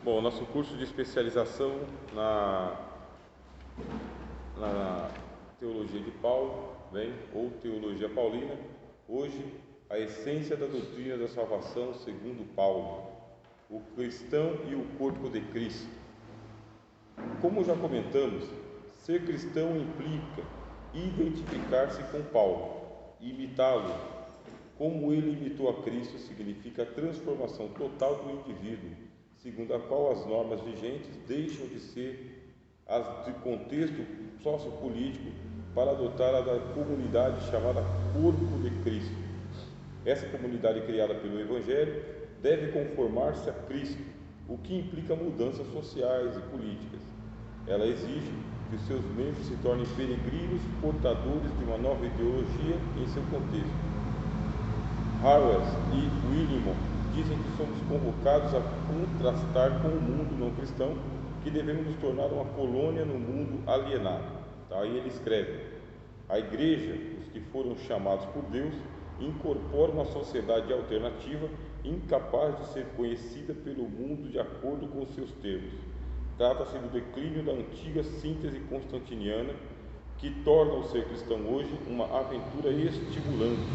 Bom, nosso curso de especialização na teologia de Paulo, ou teologia paulina, hoje a essência da doutrina da salvação segundo Paulo, o cristão e o corpo de Cristo. Como já comentamos, ser cristão implica identificar-se com Paulo, imitá-lo. Como ele imitou a Cristo significa a transformação total do indivíduo, segundo a qual as normas vigentes deixam de ser as de contexto sociopolítico para adotar a da comunidade chamada Corpo de Cristo. Essa comunidade criada pelo Evangelho deve conformar-se a Cristo, o que implica mudanças sociais e políticas. Ela exige que os seus membros se tornem peregrinos portadores de uma nova ideologia em seu contexto. Howells e Willimon dizem que somos convocados a contrastar com o mundo não cristão, que devemos nos tornar uma colônia no mundo alienado. Aí ele escreve: a igreja, os que foram chamados por Deus, incorpora uma sociedade alternativa incapaz de ser conhecida pelo mundo de acordo com seus termos. Trata-se do declínio da antiga síntese constantiniana, que torna o ser cristão hoje uma aventura estimulante.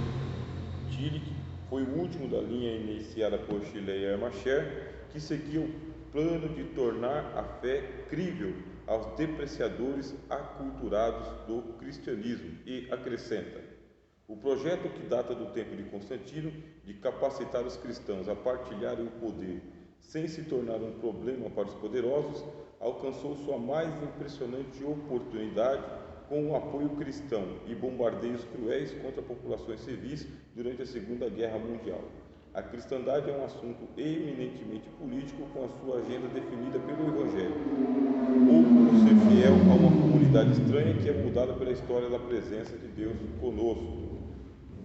Tillich foi o último da linha iniciada por Schleiermacher, Macher, que seguia o plano de tornar a fé crível aos depreciadores aculturados do cristianismo, e acrescenta: o projeto, que data do tempo de Constantino, de capacitar os cristãos a partilharem o poder sem se tornar um problema para os poderosos, alcançou sua mais impressionante oportunidade com o apoio cristão e bombardeios cruéis contra populações civis durante a Segunda Guerra Mundial. A cristandade é um assunto eminentemente político, com a sua agenda definida pelo Evangelho, ou como ser fiel a uma comunidade estranha que é mudada pela história da presença de Deus conosco.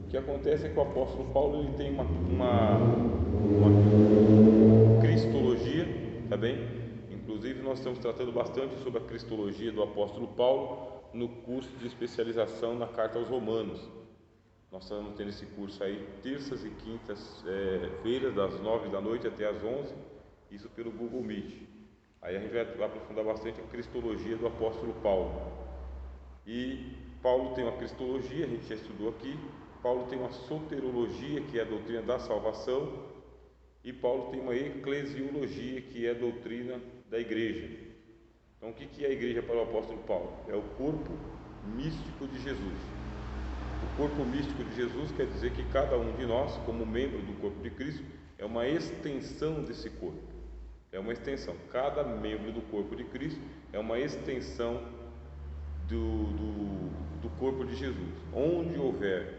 O que acontece é que o apóstolo Paulo ele tem uma cristologia, tá bem? Inclusive nós estamos tratando bastante sobre a cristologia do apóstolo Paulo no curso de especialização na Carta aos Romanos. Nós estamos tendo esse curso aí terças e quintas-feiras, das 9 da noite até as 11, isso pelo Google Meet. Aí a gente vai aprofundar bastante a cristologia do apóstolo Paulo. E Paulo tem uma cristologia, a gente já estudou aqui. Paulo tem uma soterologia, que é a doutrina da salvação, e Paulo tem uma eclesiologia, que é a doutrina da igreja. Então, o que é a igreja para o apóstolo Paulo? É o corpo místico de Jesus. O corpo místico de Jesus quer dizer que cada um de nós, como membro do corpo de Cristo, é uma extensão desse corpo. É uma extensão. Cada membro do corpo de Cristo é uma extensão do corpo de Jesus. Onde houver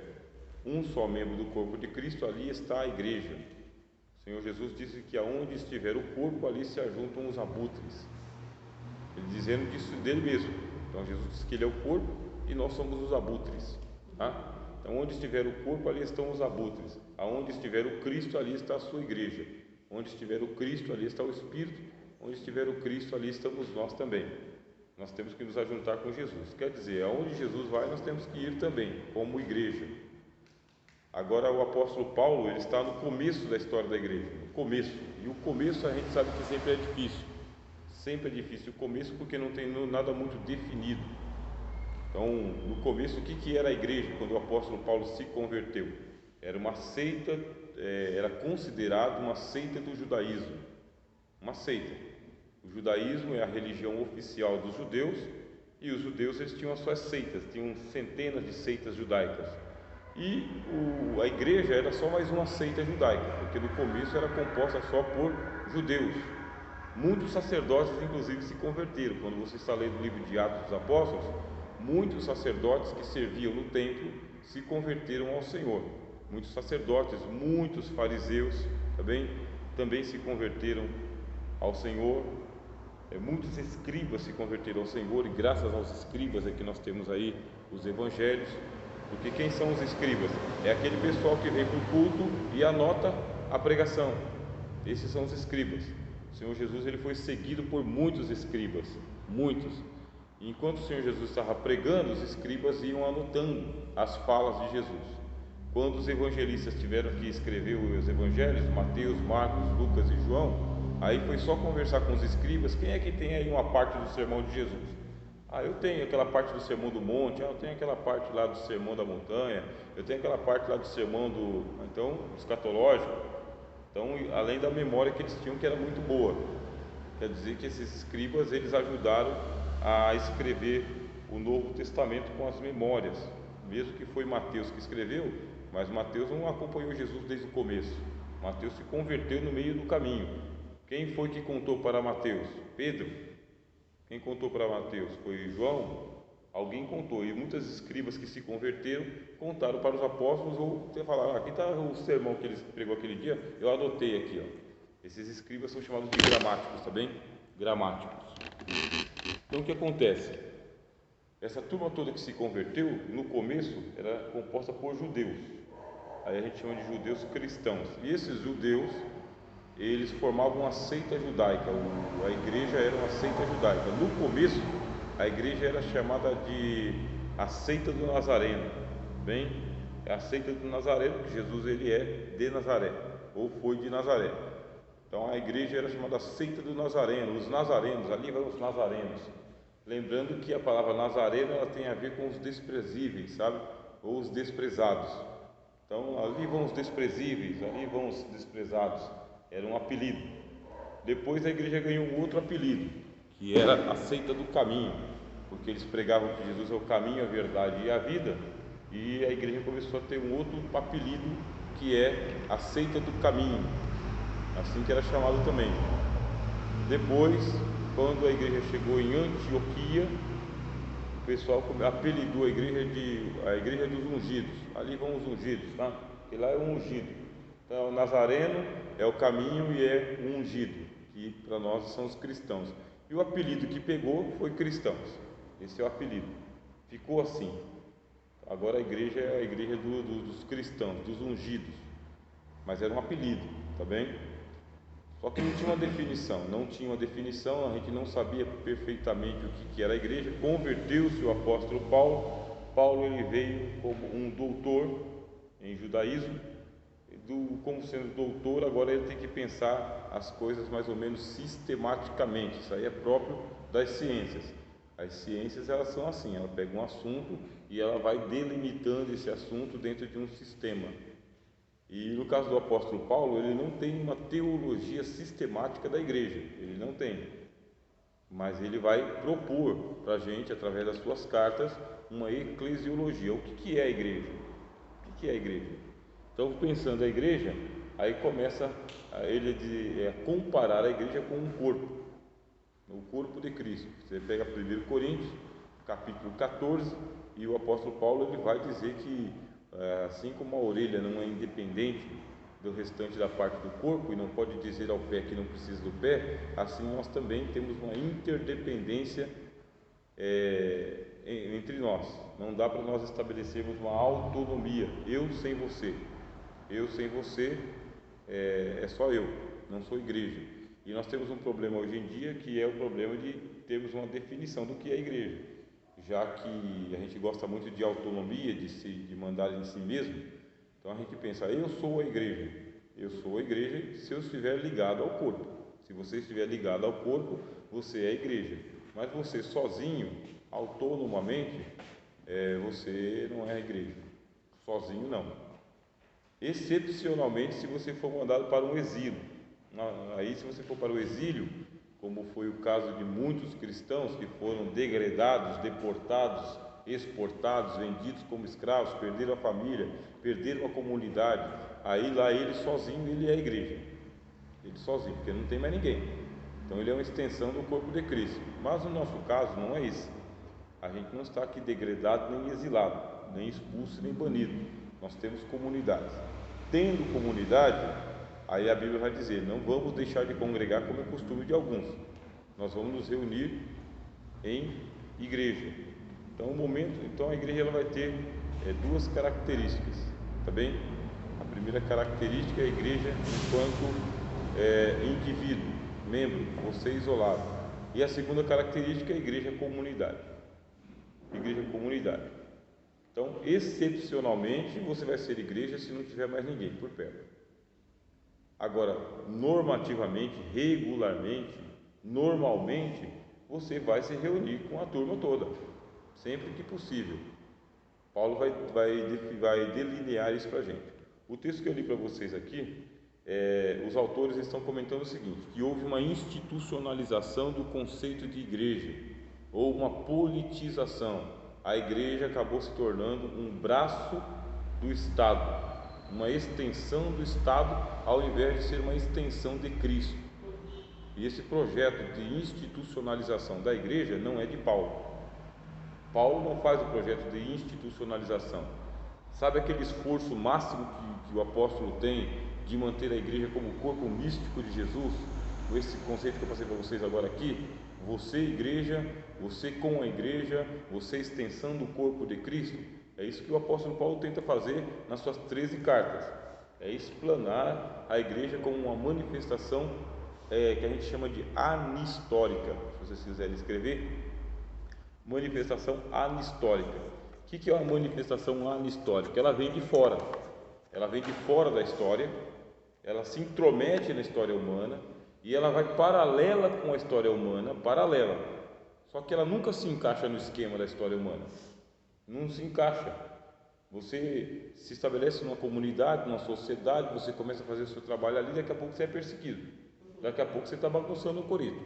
um só membro do corpo de Cristo, ali está a igreja. O Senhor Jesus disse que aonde estiver o corpo, ali se ajuntam os abutres. Ele dizendo disso dele mesmo. Então Jesus disse que ele é o corpo e nós somos os abutres, tá? Então onde estiver o corpo, ali estão os abutres. Aonde estiver o Cristo, ali está a sua igreja. Onde estiver o Cristo, ali está o Espírito. Onde estiver o Cristo, ali estamos nós também. Nós temos que nos ajuntar com Jesus. Quer dizer, aonde Jesus vai, nós temos que ir também, como igreja. Agora o apóstolo Paulo, ele está no começo da história da igreja, no começo. E o começo a gente sabe que sempre é difícil. Sempre é difícil o começo, porque não tem nada muito definido. Então, no começo, o que era a igreja quando o apóstolo Paulo se converteu? Era uma seita, era considerado uma seita do judaísmo. Uma seita. O judaísmo é a religião oficial dos judeus, e os judeus eles tinham as suas seitas, tinham centenas de seitas judaicas. E a igreja era só mais uma seita judaica, porque no começo era composta só por judeus. Muitos sacerdotes, inclusive, se converteram. Quando você está lendo o livro de Atos dos Apóstolos, muitos sacerdotes que serviam no templo se converteram ao Senhor. Muitos sacerdotes, muitos fariseus também se converteram ao Senhor. Muitos escribas se converteram ao Senhor, e graças aos escribas é que nós temos aí os evangelhos. Porque quem são os escribas? É aquele pessoal que vem para o culto e anota a pregação. Esses são os escribas. O Senhor Jesus ele foi seguido por muitos escribas, muitos. E enquanto o Senhor Jesus estava pregando, os escribas iam anotando as falas de Jesus. Quando os evangelistas tiveram que escrever os evangelhos, Mateus, Marcos, Lucas e João, Aí foi só conversar com os escribas. Quem é que tem aí uma parte do sermão de Jesus? Eu tenho aquela parte do sermão do monte, eu tenho aquela parte lá do sermão da montanha, eu tenho aquela parte lá do sermão do escatológico. Então, além da memória que eles tinham, que era muito boa, quer dizer que esses escribas, eles ajudaram a escrever o Novo Testamento com as memórias, mesmo que foi Mateus que escreveu, mas Mateus não acompanhou Jesus desde o começo. Mateus se converteu no meio do caminho. Quem foi que contou para Mateus? Pedro. Quem contou para Mateus? Foi João? Alguém contou, e muitos escribas que se converteram contaram para os apóstolos, ou você fala, aqui está o sermão que eles pregou aquele dia, eu adotei aqui, Esses escribas são chamados de gramáticos, tá bem? Gramáticos. Então o que acontece? Essa turma toda que se converteu, no começo, era composta por judeus. Aí a gente chama de judeus cristãos. E esses judeus, eles formavam uma seita judaica. A igreja era uma seita judaica. No começo, a igreja era chamada de a seita do Nazareno. Bem, é a seita do Nazareno, porque Jesus ele é de Nazaré, ou foi de Nazaré. Então a igreja era chamada seita do Nazareno, os nazarenos, ali vão os nazarenos. Lembrando que a palavra nazareno ela tem a ver com os desprezíveis, sabe? Ou os desprezados. Então ali vão os desprezíveis, ali vão os desprezados. Era um apelido. Depois a igreja ganhou um outro apelido, que era a seita do caminho, porque eles pregavam que Jesus é o caminho, a verdade e a vida, e a igreja começou a ter um outro apelido, que é a seita do caminho, assim que era chamado também. Depois, quando a igreja chegou em Antioquia, o pessoal apelidou a igreja dos ungidos. Ali vão os ungidos, tá? Porque lá é um ungido. Então o Nazareno é o caminho e é o ungido, que para nós são os cristãos. E o apelido que pegou foi cristãos. Esse é o apelido. Ficou assim. Agora a igreja é a igreja dos cristãos, dos ungidos. Mas era um apelido, tá bem? Só que não tinha uma definição. Não tinha uma definição, a gente não sabia perfeitamente o que era a igreja. Converteu-se o apóstolo Paulo. Paulo ele veio como um doutor em judaísmo. Como sendo doutor, agora ele tem que pensar as coisas mais ou menos sistematicamente. Isso aí é próprio das ciências. As ciências elas são assim, ela pega um assunto e ela vai delimitando esse assunto dentro de um sistema. E no caso do apóstolo Paulo, ele não tem uma teologia sistemática da igreja, ele não tem. Mas ele vai propor para a gente, através das suas cartas, uma eclesiologia. O que é a igreja? O que é a igreja? Então, pensando a igreja, aí começa ele a comparar a igreja com um corpo, o corpo de Cristo. Você pega 1 Coríntios, capítulo 14, e o apóstolo Paulo ele vai dizer que, assim como a orelha não é independente do restante da parte do corpo, e não pode dizer ao pé que não precisa do pé, assim nós também temos uma interdependência entre nós. Não dá para nós estabelecermos uma autonomia, eu sem você. Eu sem você é só eu, não sou igreja. E nós temos um problema hoje em dia, que é o problema de termos uma definição do que é igreja. Já que a gente gosta muito de autonomia, de mandar em si mesmo, então a gente pensa, eu sou a igreja. Eu sou a igreja se eu estiver ligado ao corpo. Se você estiver ligado ao corpo, você é a igreja. Mas você sozinho, autonomamente, você não é a igreja. Sozinho não. Excepcionalmente se você for mandado para um exílio. Aí se você for para o exílio, como foi o caso de muitos cristãos que foram degradados, deportados, exportados, vendidos como escravos, perderam a família, perderam a comunidade, aí lá ele sozinho, ele é a igreja, ele sozinho, porque não tem mais ninguém. Então ele é uma extensão do corpo de Cristo. Mas no nosso caso não é isso. A gente não está aqui degradado, nem exilado, nem expulso, nem banido. Nós temos comunidades. Tendo comunidade, aí a Bíblia vai dizer, não vamos deixar de congregar como é costume de alguns. Nós vamos nos reunir em igreja. Então a igreja ela vai ter duas características, tá bem? A primeira característica é a igreja enquanto indivíduo, membro, você isolado. E a segunda característica é a igreja comunidade. Igreja comunidade. Então, excepcionalmente, você vai ser igreja se não tiver mais ninguém por perto. Agora, normativamente, regularmente, normalmente, você vai se reunir com a turma toda, sempre que possível. Paulo vai delinear isso para a gente. O texto que eu li para vocês aqui, os autores estão comentando o seguinte, que houve uma institucionalização do conceito de igreja, ou uma politização. A igreja acabou se tornando um braço do Estado, uma extensão do Estado, ao invés de ser uma extensão de Cristo. E esse projeto de institucionalização da igreja não é de Paulo. Paulo não faz o projeto de institucionalização. Sabe aquele esforço máximo que o apóstolo tem de manter a igreja como o corpo místico de Jesus? Com esse conceito que eu passei para vocês agora aqui, você igreja, você com a igreja, você extensão do corpo de Cristo. É isso que o apóstolo Paulo tenta fazer nas suas 13 cartas, é explanar a igreja como uma manifestação que a gente chama de anistórica. Se vocês quiserem escrever, manifestação anistórica. O que é uma manifestação anistórica? Ela vem de fora, da história, ela se intromete na história humana e ela vai paralela com a história humana, só que ela nunca se encaixa no esquema da história humana, não se encaixa. Você se estabelece numa comunidade, numa sociedade, você começa a fazer o seu trabalho ali, daqui a pouco você é perseguido, daqui a pouco você está bagunçando o coreto.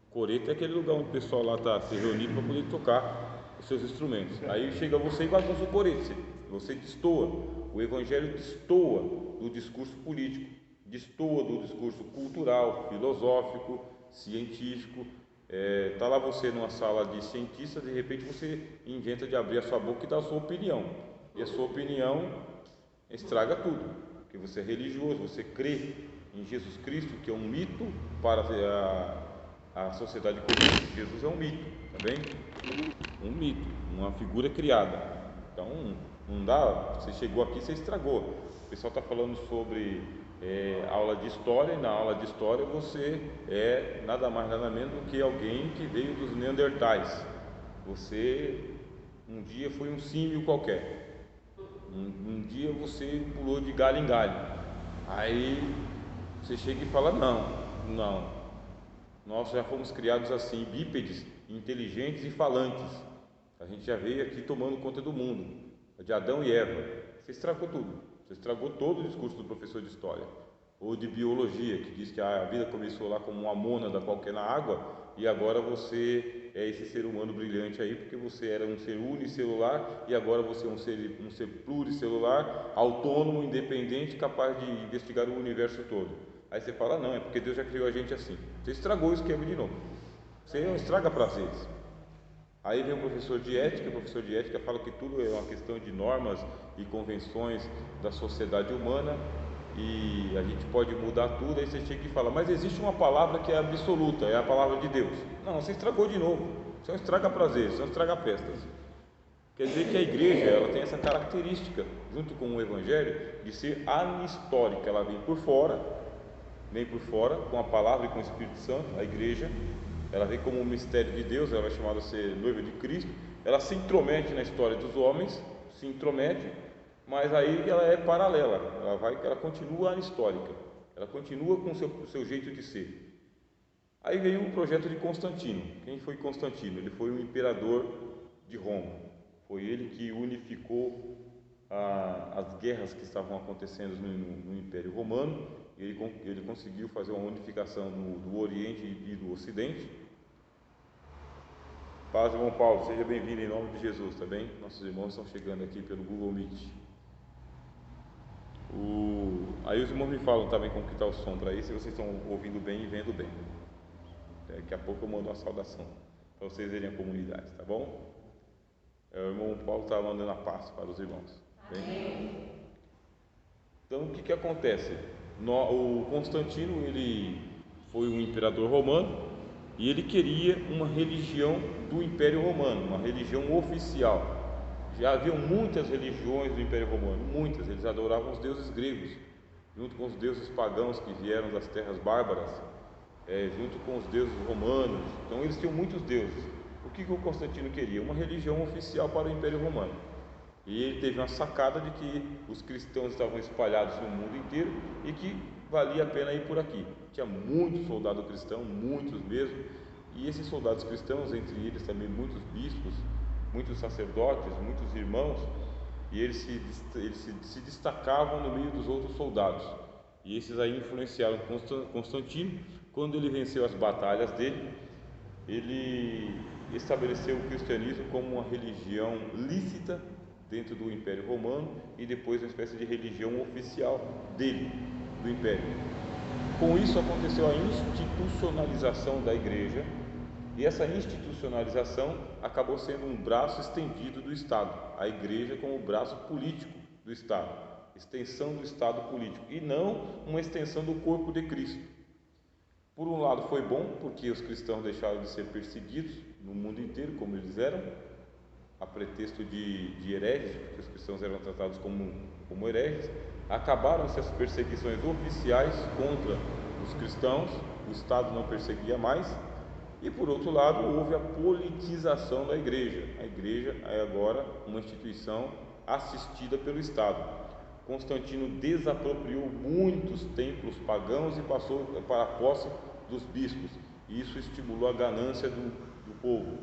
O coreto é aquele lugar onde o pessoal lá está se reunindo para poder tocar os seus instrumentos. Aí chega você e bagunça o coreto, você destoa. O evangelho destoa do discurso político, destoa do discurso cultural, filosófico, científico. Está lá você numa sala de cientistas, de repente você inventa de abrir a sua boca e dar a sua opinião, e a sua opinião estraga tudo, porque você é religioso, você crê em Jesus Cristo, que é um mito para a sociedade comum. Jesus é um mito, tá bem? Um mito, uma figura criada. Então não dá, você chegou aqui, você estragou. O pessoal está falando sobre aula de história, e na aula de história você é nada mais nada menos do que alguém que veio dos Neandertais. Você um dia foi um símio qualquer, um dia você pulou de galho em galho. Aí você chega e fala, não, nós já fomos criados assim, bípedes, inteligentes e falantes. A gente já veio aqui tomando conta do mundo, de Adão e Eva. Você estragou tudo. Você estragou todo o discurso do professor de história ou de biologia, que diz que a vida começou lá como uma mônada qualquer na água e agora você é esse ser humano brilhante aí, porque você era um ser unicelular e agora você é um ser pluricelular, autônomo, independente, capaz de investigar o universo todo. Aí você fala, não, é porque Deus já criou a gente assim. Você estragou o esquema de novo. Você não estraga prazeres. Aí vem o professor de ética fala que tudo é uma questão de normas e convenções da sociedade humana e a gente pode mudar tudo. Aí você chega e fala, mas existe uma palavra que é absoluta, é a palavra de Deus. Não, você estragou de novo. Você não estraga prazeres, você não estraga festas. Quer dizer que a igreja, ela tem essa característica, junto com o evangelho, de ser anistórica. Ela vem por fora, com a palavra e com o Espírito Santo. A igreja, ela vem como um mistério de Deus, ela é chamada a ser noiva de Cristo. Ela se intromete na história dos homens, mas aí ela é paralela, ela continua anistórica, ela continua com o seu jeito de ser. Aí veio o projeto de Constantino. Quem foi Constantino? Ele foi um imperador de Roma, foi ele que unificou as guerras que estavam acontecendo no Império Romano. Ele conseguiu fazer uma unificação do Oriente e do Ocidente. Paz, irmão Paulo, seja bem-vindo em nome de Jesus, tá bem? Nossos irmãos estão chegando aqui pelo Google Meet. Aí os irmãos me falam também como que está o som para isso, se vocês estão ouvindo bem e vendo bem. Daqui a pouco eu mando uma saudação para vocês verem a comunidade, tá bom? O irmão Paulo está mandando a paz para os irmãos. Bem? Então o que acontece? O Constantino, ele foi um imperador romano e ele queria uma religião do Império Romano, uma religião oficial. Já haviam muitas religiões do Império Romano, muitas. Eles adoravam os deuses gregos, junto com os deuses pagãos que vieram das terras bárbaras, junto com os deuses romanos. Então eles tinham muitos deuses. O que o Constantino queria? Uma religião oficial para o Império Romano. E ele teve uma sacada de que os cristãos estavam espalhados no mundo inteiro e que valia a pena ir por aqui. Tinha muito soldado cristão, muitos mesmo, e esses soldados cristãos, entre eles também muitos bispos, muitos sacerdotes, muitos irmãos, e eles se destacavam no meio dos outros soldados. E esses aí influenciaram Constantino. Quando ele venceu as batalhas dele, ele estabeleceu o cristianismo como uma religião lícita dentro do Império Romano e depois uma espécie de religião oficial dele, do Império. Com isso aconteceu a institucionalização da Igreja, e essa institucionalização acabou sendo um braço estendido do Estado, a Igreja como braço político do Estado, extensão do Estado político, e não uma extensão do corpo de Cristo. Por um lado foi bom, porque os cristãos deixaram de ser perseguidos no mundo inteiro, como eles eram, a pretexto de hereges, porque os cristãos eram tratados como hereges. Acabaram-se as perseguições oficiais contra os cristãos, o Estado não perseguia mais. E por outro lado, houve a politização da Igreja. A Igreja é agora uma instituição assistida pelo Estado. Constantino desapropriou muitos templos pagãos e passou para a posse dos bispos. E isso estimulou a ganância do povo.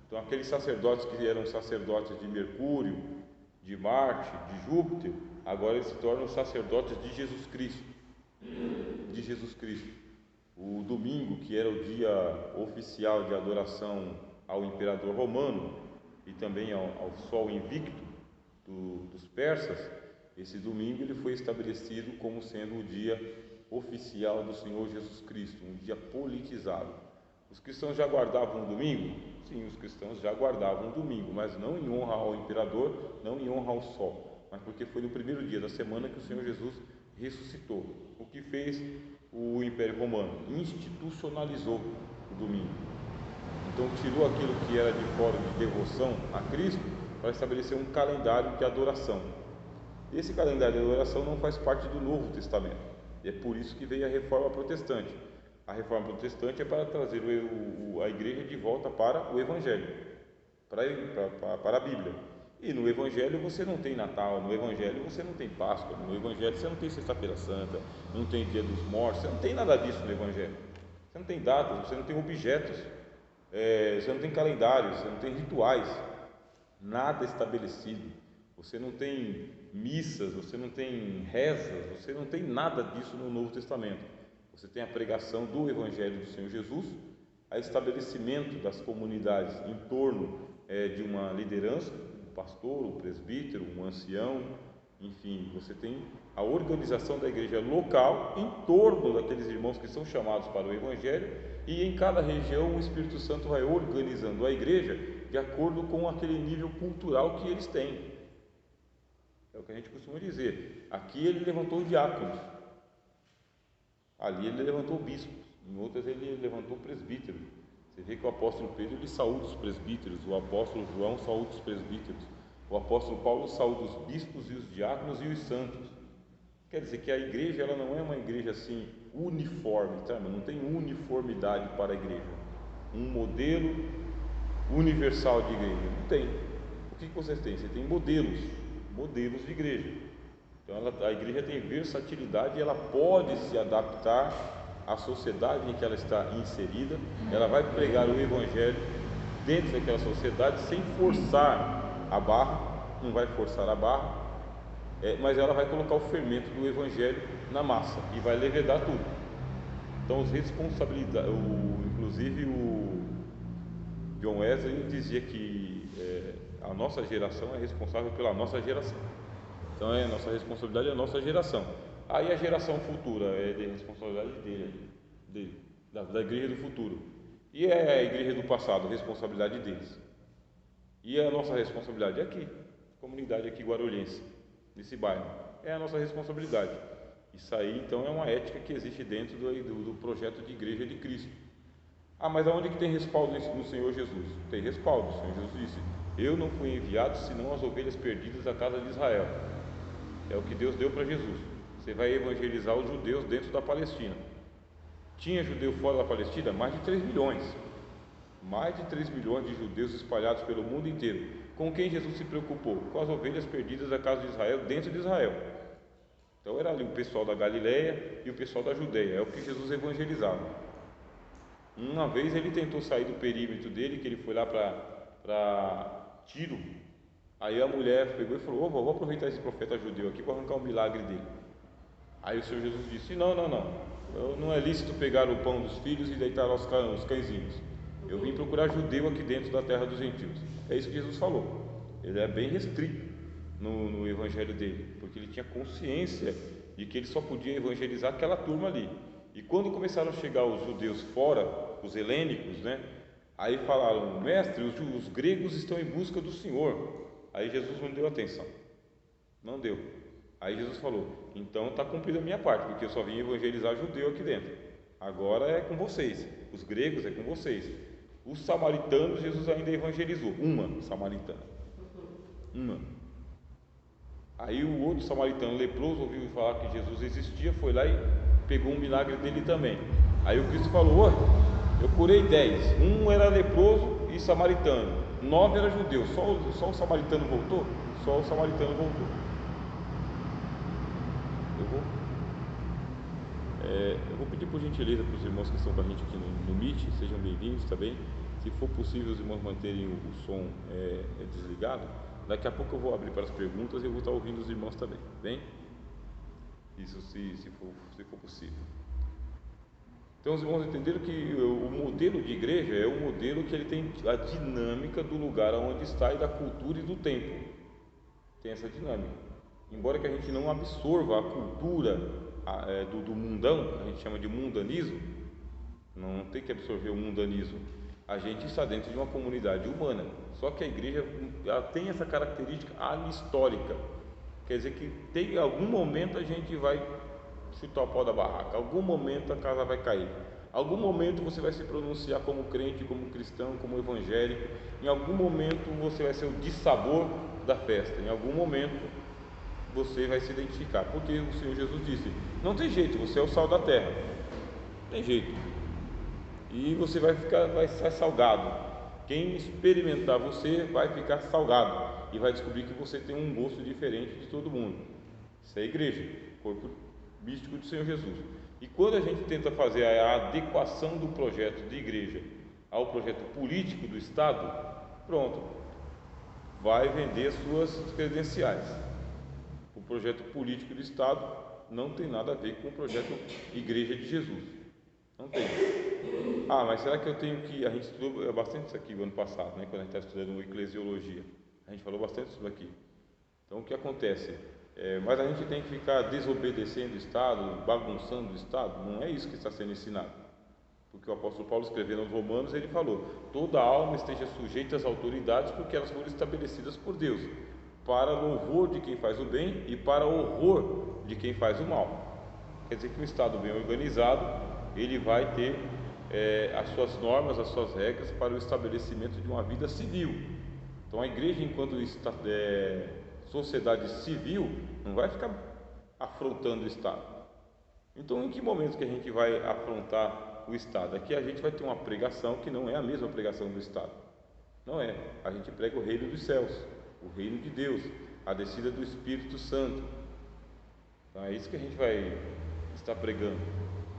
Então, aqueles sacerdotes que eram sacerdotes de Mercúrio, de Marte, de Júpiter, agora eles se tornam sacerdotes de Jesus Cristo. De Jesus Cristo. O domingo, que era o dia oficial de adoração ao imperador romano e também ao sol invicto dos persas, esse domingo ele foi estabelecido como sendo o dia oficial do Senhor Jesus Cristo, um dia politizado. Os cristãos já guardavam o domingo? Sim, os cristãos já guardavam o domingo, mas não em honra ao imperador, não em honra ao sol, mas porque foi no primeiro dia da semana que o Senhor Jesus ressuscitou. O que fez o Império Romano? Institucionalizou o domingo. Então tirou aquilo que era de fora de devoção a Cristo para estabelecer um calendário de adoração. Esse calendário de adoração não faz parte do Novo Testamento. E é por isso que veio a Reforma Protestante. A Reforma Protestante é para trazer a Igreja de volta para o Evangelho, para a Bíblia. E no Evangelho você não tem Natal, no Evangelho você não tem Páscoa, no Evangelho você não tem Sexta-feira Santa, não tem Dia dos Mortos, você não tem nada disso no Evangelho. Você não tem datas, você não tem objetos, você não tem calendários, você não tem rituais, nada estabelecido. Você não tem missas, você não tem rezas, você não tem nada disso no Novo Testamento. Você tem a pregação do Evangelho do Senhor Jesus, o estabelecimento das comunidades em torno de uma liderança, um pastor, um presbítero, um ancião, enfim, você tem a organização da igreja local em torno daqueles irmãos que são chamados para o Evangelho, e em cada região o Espírito Santo vai organizando a igreja de acordo com aquele nível cultural que eles têm. É o que a gente costuma dizer. Aqui ele levantou diáconos, ali ele levantou bispos, em outras ele levantou presbíteros. Você vê que o apóstolo Pedro ele saúda os presbíteros, o apóstolo João saúda os presbíteros, o apóstolo Paulo saúda os bispos e os diáconos e os santos. Quer dizer que a igreja ela não é uma igreja assim uniforme, tá? Não tem uniformidade para a igreja, um modelo universal de igreja, não tem. O que vocês têm? Você tem modelos de igreja. Então a igreja tem versatilidade e ela pode se adaptar à sociedade em que ela está inserida. Ela vai pregar o Evangelho dentro daquela sociedade sem forçar a barra, não vai forçar a barra, mas ela vai colocar o fermento do Evangelho na massa e vai levedar tudo. Então inclusive o John Wesley dizia que a nossa geração é responsável pela nossa geração. Então a nossa responsabilidade é a nossa geração. Aí a geração futura é de responsabilidade da igreja do futuro. E a igreja do passado, responsabilidade deles. E a nossa responsabilidade é aqui, comunidade aqui guarulhense, nesse bairro, é a nossa responsabilidade. Isso aí então é uma ética que existe dentro do projeto de igreja de Cristo. Mas aonde que tem respaldo no Senhor Jesus? Tem respaldo. O Senhor Jesus disse: eu não fui enviado senão as ovelhas perdidas da casa de Israel. É o que Deus deu para Jesus. Você vai evangelizar os judeus dentro da Palestina. Tinha judeu fora da Palestina? Mais de 3 milhões. Mais de 3 milhões de judeus espalhados pelo mundo inteiro. Com quem Jesus se preocupou? Com as ovelhas perdidas da casa de Israel, dentro de Israel. Então era ali o pessoal da Galileia e o pessoal da Judeia, é o que Jesus evangelizava. Uma vez ele tentou sair do perímetro dele, que ele foi lá para Tiro. Aí a mulher pegou e falou: vou aproveitar esse profeta judeu aqui para arrancar um milagre dele. Aí o Senhor Jesus disse: não é lícito pegar o pão dos filhos e deitar aos cãezinhos. Eu vim procurar judeu aqui dentro da terra dos gentios. É isso que Jesus falou. Ele é bem restrito no evangelho dele, porque ele tinha consciência de que ele só podia evangelizar aquela turma ali. E quando começaram a chegar os judeus fora, os helênicos, né? Aí falaram: mestre, os gregos estão em busca do Senhor. Aí Jesus não deu atenção, não deu. Aí Jesus falou: então está cumprida a minha parte, porque eu só vim evangelizar judeu aqui dentro. Agora é com vocês, os gregos é com vocês. Os samaritanos Jesus ainda evangelizou, uma samaritana, uma. Aí o outro samaritano leproso ouviu falar que Jesus existia, foi lá e pegou um milagre dele também. Aí o Cristo falou: eu curei 10, um era leproso e samaritano, 9 era judeu, só o samaritano voltou? Só o samaritano voltou. Eu vou pedir por gentileza para os irmãos que estão com a gente aqui no Meet, sejam bem-vindos também. Se for possível os irmãos manterem o som desligado, daqui a pouco eu vou abrir para as perguntas e eu vou estar ouvindo os irmãos também, bem? Isso se for possível. Então os irmãos entenderam que o modelo de igreja é um modelo que ele tem a dinâmica do lugar onde está e da cultura e do tempo. Tem essa dinâmica. Embora que a gente não absorva a cultura do mundão, a gente chama de mundanismo, não tem que absorver o mundanismo. A gente está dentro de uma comunidade humana. Só que a igreja ela tem essa característica ahistórica. Quer dizer que em algum momento a gente vai chutar o pau da barraca, algum momento a casa vai cair, algum momento você vai se pronunciar como crente, como cristão, como evangélico, em algum momento você vai ser o dissabor da festa, em algum momento você vai se identificar, porque o Senhor Jesus disse: não tem jeito, você é o sal da terra, não tem jeito, e você vai ser salgado. Quem experimentar você vai ficar salgado e vai descobrir que você tem um gosto diferente de todo mundo. Isso é a igreja, corpo místico do Senhor Jesus. E quando a gente tenta fazer a adequação do projeto de igreja ao projeto político do Estado, pronto, vai vender as suas credenciais. O projeto político do Estado não tem nada a ver com o projeto Igreja de Jesus, não tem. Mas será que eu tenho que... A gente estudou bastante isso aqui o ano passado, né, quando a gente está estudando eclesiologia, a gente falou bastante isso aqui. Então o que acontece? Mas a gente tem que ficar desobedecendo o Estado, bagunçando o Estado? Não é isso que está sendo ensinado. Porque o apóstolo Paulo, escrevendo aos Romanos, ele falou: toda alma esteja sujeita às autoridades, porque elas foram estabelecidas por Deus, para louvor de quem faz o bem e para horror de quem faz o mal. Quer dizer que um Estado bem organizado, ele vai ter as suas normas, as suas regras para o estabelecimento de uma vida civil. Então a igreja, enquanto sociedade civil, não vai ficar afrontando o Estado. Então em que momento que a gente vai afrontar o Estado? Aqui a gente vai ter uma pregação que não é a mesma pregação do Estado, não é. A gente prega o reino dos céus, o reino de Deus, a descida do Espírito Santo. Então é isso que a gente vai estar pregando,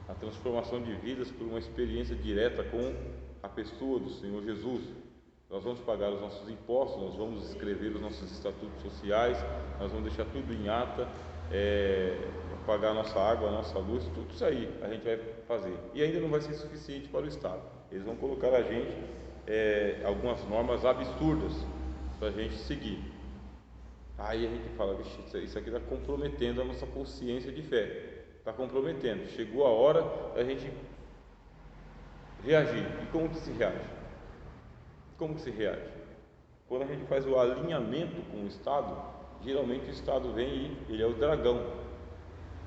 a transformação de vidas por uma experiência direta com a pessoa do Senhor Jesus. Nós vamos pagar os nossos impostos, nós vamos escrever os nossos estatutos sociais, nós vamos deixar tudo em ata, pagar a nossa água, a nossa luz, tudo isso aí a gente vai fazer. E ainda não vai ser suficiente para o Estado. Eles vão colocar a gente algumas normas absurdas para a gente seguir. Aí a gente fala: vixe, isso aqui está comprometendo a nossa consciência de fé, está comprometendo. Chegou a hora da gente reagir. E como que se reage? Como que se reage? Quando a gente faz o alinhamento com o Estado, geralmente o Estado vem e ele é o dragão.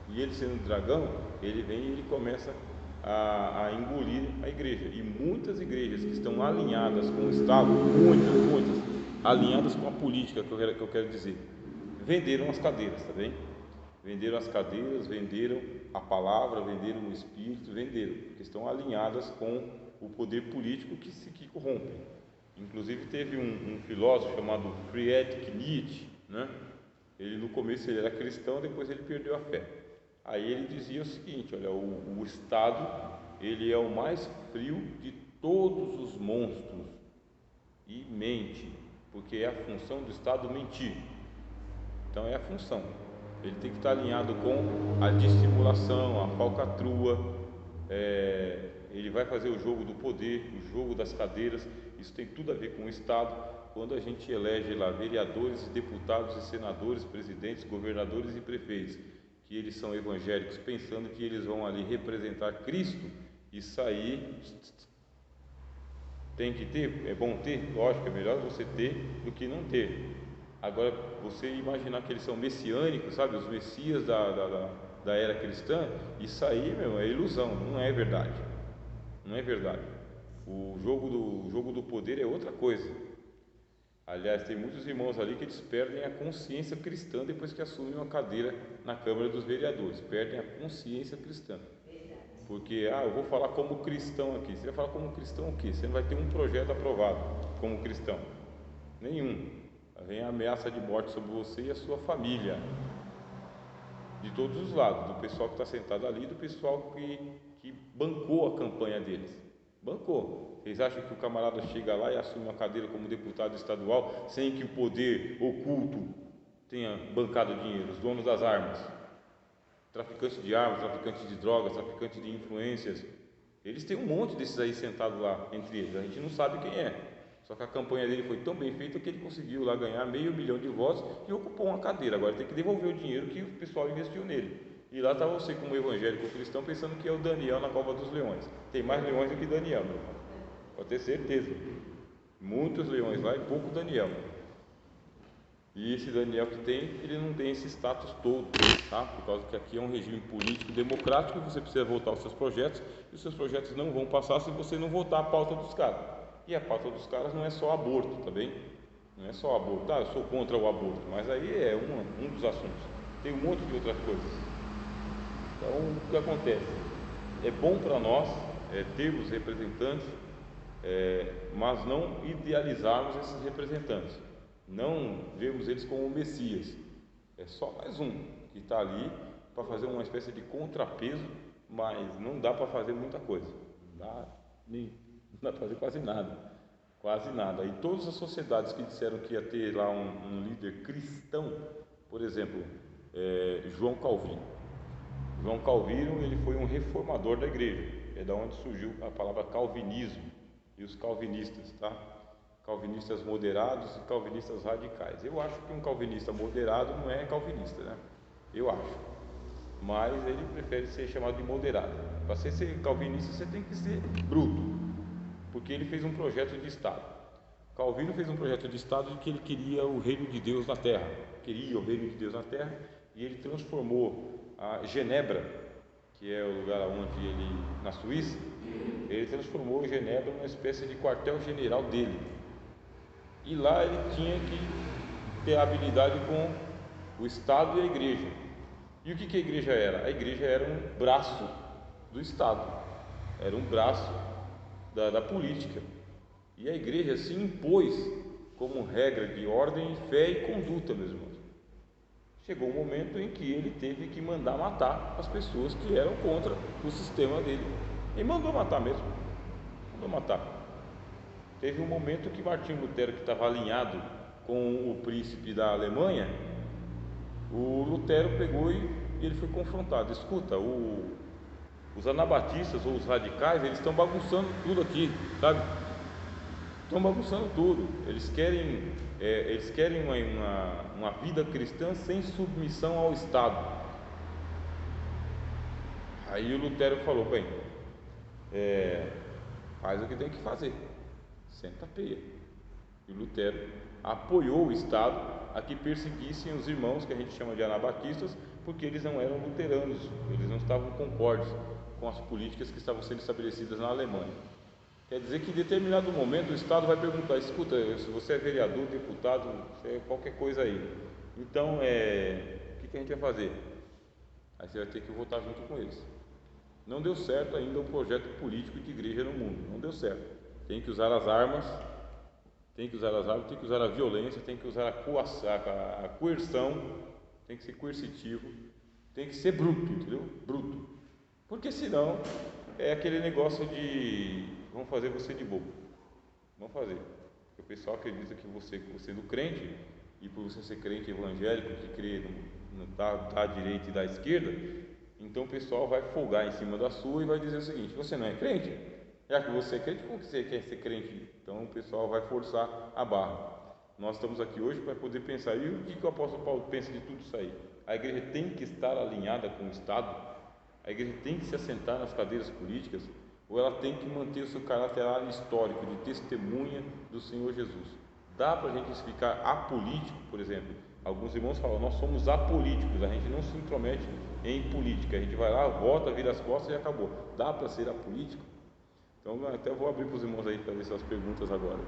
E ele sendo o dragão, ele vem e ele começa a engolir a igreja. E muitas igrejas que estão alinhadas com o Estado, muitas, alinhadas com a política, que eu quero dizer, venderam as cadeiras, tá bem? Venderam as cadeiras, venderam a palavra, venderam o espírito, venderam, porque estão alinhadas com o poder político que corrompe. Inclusive teve um filósofo chamado Friedrich Nietzsche, né? Ele no começo ele era cristão, depois ele perdeu a fé. Aí ele dizia o seguinte: olha, o Estado ele é o mais frio de todos os monstros e mente, porque é a função do Estado mentir. Então é a função. Ele tem que estar alinhado com a dissimulação, a falcatrua. Ele vai fazer o jogo do poder, o jogo das cadeiras. Isso tem tudo a ver com o Estado. Quando a gente elege lá vereadores, deputados e senadores, presidentes, governadores e prefeitos, que eles são evangélicos, pensando que eles vão ali representar Cristo, isso aí tem que ter, é bom ter, lógico, é melhor você ter do que não ter. Agora, você imaginar que eles são messiânicos, sabe, os messias da era cristã, isso aí, meu, é ilusão, não é verdade. Não é verdade. O jogo do poder é outra coisa. Aliás, tem muitos irmãos ali que eles perdem a consciência cristã depois que assumem uma cadeira na Câmara dos Vereadores, perdem a consciência cristã. Porque, eu vou falar como cristão aqui. Você vai falar como cristão o quê? Você não vai ter um projeto aprovado como cristão. Nenhum. Vem a ameaça de morte sobre você e a sua família. De todos os lados. Do pessoal que está sentado ali, do pessoal que bancou a campanha deles. Bancou. Vocês acham que o camarada chega lá e assume uma cadeira como deputado estadual sem que o poder oculto tenha bancado dinheiro? Os donos das armas, traficantes de armas, traficantes de drogas, traficantes de influências, eles têm um monte desses aí sentados lá entre eles. A gente não sabe quem é, só que a campanha dele foi tão bem feita que ele conseguiu lá ganhar 500 mil de votos e ocupou uma cadeira. Agora tem que devolver o dinheiro que o pessoal investiu nele. E lá está você como evangélico cristão pensando que é o Daniel na cova dos leões. Tem mais leões do que Daniel, meu irmão. Pode ter certeza. Muitos leões lá e pouco Daniel. E esse Daniel que tem, ele não tem esse status todo, tá? Por causa que aqui é um regime político democrático e você precisa votar os seus projetos, e os seus projetos não vão passar se você não votar a pauta dos caras. E a pauta dos caras não é só aborto, tá bem? Não é só aborto. Eu sou contra o aborto, mas aí é um dos assuntos. Tem um monte de outras coisas. Então, o que acontece? É bom para nós termos representantes, mas não idealizarmos esses representantes. Não vemos eles como Messias. É só mais um que está ali para fazer uma espécie de contrapeso, mas não dá para fazer muita coisa. Não dá para fazer quase nada. E todas as sociedades que disseram que ia ter lá um líder cristão, por exemplo, João Calvino. João Calvino, ele foi um reformador da igreja. É da onde surgiu a palavra calvinismo e os calvinistas, tá? Calvinistas moderados e calvinistas radicais. Eu acho que um calvinista moderado não é calvinista, né? Eu acho. Mas ele prefere ser chamado de moderado. Para ser calvinista, você tem que ser bruto, porque ele fez um projeto de Estado. Calvino fez um projeto de Estado de que ele queria o reino de Deus na terra. Queria o reino de Deus na terra, e ele transformou a Genebra, que é o lugar onde ele, na Suíça, ele transformou Genebra numa espécie de quartel-general dele. E lá ele tinha que ter habilidade com o Estado e a igreja. E o que a igreja era? A igreja era um braço do Estado, era um braço da política. E a igreja se impôs como regra de ordem, fé e conduta, meus irmãos. Chegou um momento em que ele teve que mandar matar as pessoas que eram contra o sistema dele. Ele mandou matar mesmo. Mandou matar. Teve um momento que Martinho Lutero, que estava alinhado com o príncipe da Alemanha, o Lutero pegou e ele foi confrontado. Escuta, os anabatistas ou os radicais, eles estão bagunçando tudo aqui, sabe? Estão bagunçando tudo. Eles querem uma vida cristã sem submissão ao Estado. Aí o Lutero falou: bem, faz o que tem que fazer, senta a peia. E o Lutero apoiou o Estado a que perseguissem os irmãos que a gente chama de anabatistas, porque eles não eram luteranos, eles não estavam concordes com as políticas que estavam sendo estabelecidas na Alemanha. Quer dizer que em determinado momento o Estado vai perguntar: escuta, se você é vereador, deputado, você é qualquer coisa aí, então o que a gente vai fazer? Aí você vai ter que votar junto com eles. Não deu certo ainda o projeto político de igreja no mundo, não deu certo. Tem que usar as armas, tem que usar a violência, tem que usar a coerção, tem que ser coercitivo, tem que ser bruto, entendeu? Bruto. Porque senão é aquele negócio de vamos fazer você de bobo. Vamos fazer. Porque o pessoal acredita que você sendo crente, e por você ser crente evangélico, que crê da direita e da esquerda, então o pessoal vai folgar em cima da sua e vai dizer o seguinte: você não é crente? Já que você é crente, como que você quer ser crente? Então o pessoal vai forçar a barra. Nós estamos aqui hoje para poder pensar, e o que o apóstolo Paulo pensa de tudo isso aí? A igreja tem que estar alinhada com o Estado? A igreja tem que se assentar nas cadeiras políticas? Ou ela tem que manter o seu caráter histórico de testemunha do Senhor Jesus? Dá para a gente ficar apolítico, por exemplo? Alguns irmãos falam, nós somos apolíticos, a gente não se intromete em política, a gente vai lá, vota, vira as costas e acabou. Dá para ser apolítico? Então até vou abrir para os irmãos aí para ver essas perguntas agora.